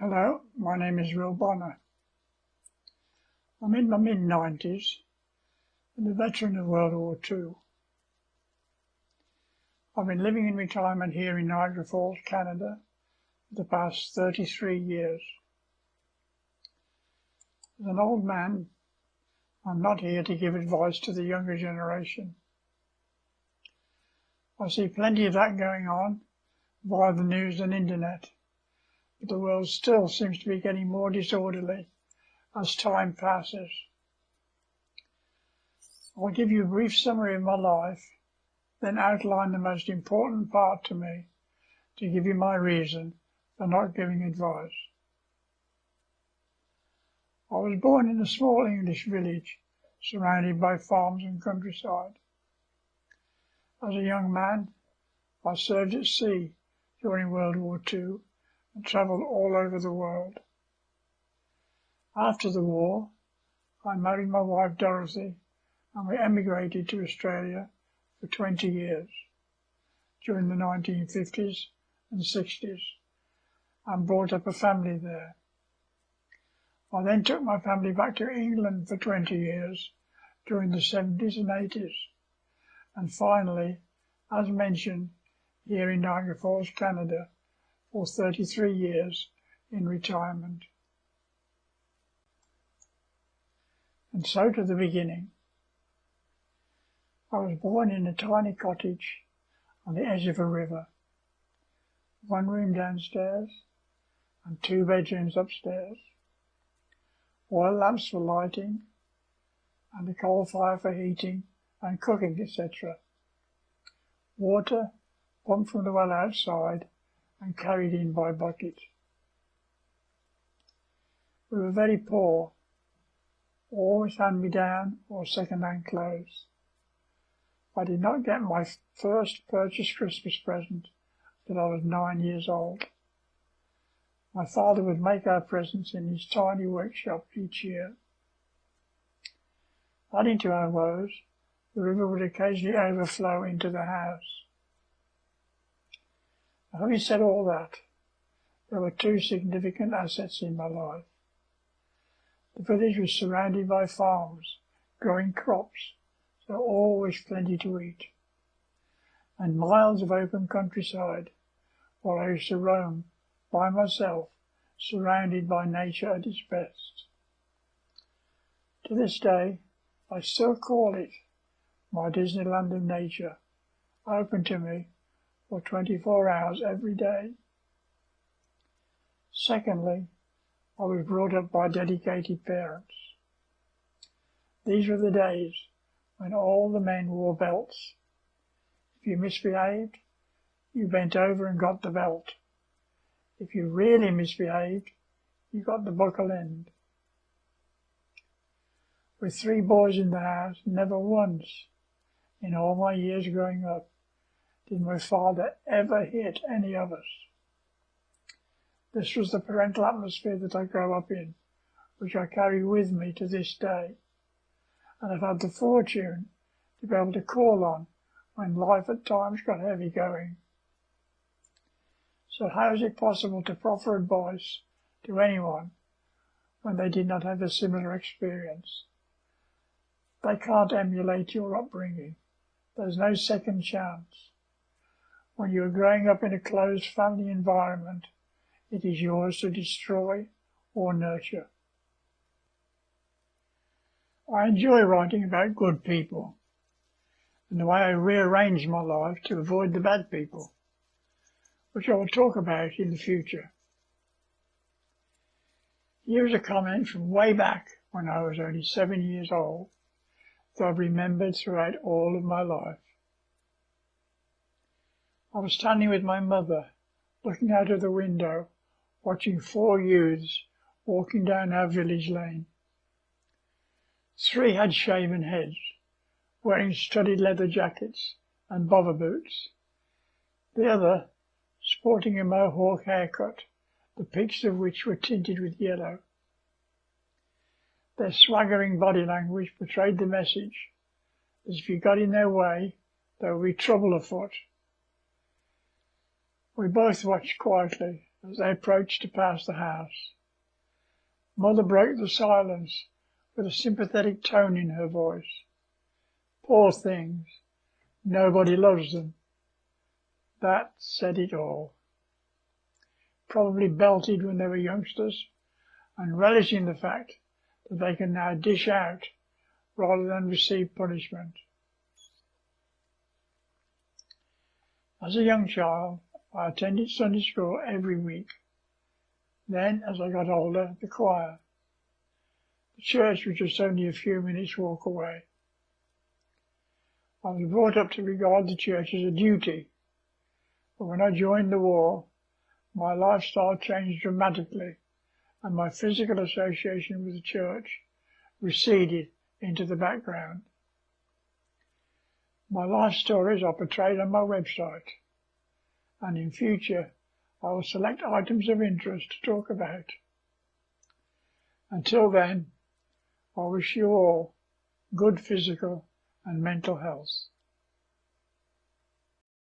Hello, my name is Will Bonner. I'm in my mid-90s and a veteran of World War II. I've been living in retirement here in Niagara Falls, Canada for the past 33 years. As an old man, I'm not here to give advice to the younger generation. I see plenty of that going on via the news and internet, but the world still seems to be getting more disorderly as time passes. I'll give you a brief summary of my life, then outline the most important part to me to give you my reason for not giving advice. I was born in a small English village surrounded by farms and countryside. As a young man, I served at sea during World War II and travelled all over the world. After the war, I married my wife Dorothy and we emigrated to Australia for 20 years during the 1950s and 60s and brought up a family there. I then took my family back to England for 20 years during the 70s and 80s, and finally, as mentioned, here in Niagara Falls, Canada, for 33 years in retirement. And so to the beginning. I was born in a tiny cottage on the edge of a river, one room downstairs and 2 bedrooms upstairs, oil lamps for lighting and a coal fire for heating and cooking, etc. Water pumped from the well outside and carried in by bucket. We were very poor, always hand-me-down or second-hand clothes. I did not get my first purchased Christmas present till I was 9 years old. My father would make our presents in his tiny workshop each year. Adding to our woes, the river would occasionally overflow into the house. Having said all that, there were 2 significant assets in my life. The village was surrounded by farms, growing crops, so always plenty to eat, and miles of open countryside, while I used to roam by myself, surrounded by nature at its best. To this day, I still call it my Disneyland of nature, open to me for 24 hours every day. Secondly, I was brought up by dedicated parents. These were the days when all the men wore belts. If you misbehaved, you bent over and got the belt. If you really misbehaved, you got the buckle end. With 3 boys in the house, never once in all my years growing up did my father ever hit any of us. This was the parental atmosphere that I grew up in, which I carry with me to this day, and I've had the fortune to be able to call on when life at times got heavy going. So how is it possible to proffer advice to anyone when they did not have a similar experience? They can't emulate your upbringing. There's no second chance. When you are growing up in a closed family environment, it is yours to destroy or nurture. I enjoy writing about good people and the way I rearranged my life to avoid the bad people, which I will talk about in the future. Here's a comment from way back when I was only 7 years old that I've remembered throughout all of my life. I was standing with my mother, looking out of the window, watching 4 youths walking down our village lane. 3 had shaven heads, wearing studded leather jackets and bobber boots. The other, sporting a mohawk haircut, the peaks of which were tinted with yellow. Their swaggering body language portrayed the message that if you got in their way, there would be trouble afoot. We both watched quietly as they approached to pass the house. Mother broke the silence with a sympathetic tone in her voice. Poor things, nobody loves them. That said it all. Probably belted when they were youngsters, and relishing the fact that they can now dish out rather than receive punishment. As a young child, I attended Sunday school every week. Then, as I got older, the choir. The church was just only a few minutes' walk away. I was brought up to regard the church as a duty, but when I joined the war, my lifestyle changed dramatically, and my physical association with the church receded into the background. My life stories are portrayed on my website, and in future I will select items of interest to talk about. Until then, I wish you all good physical and mental health.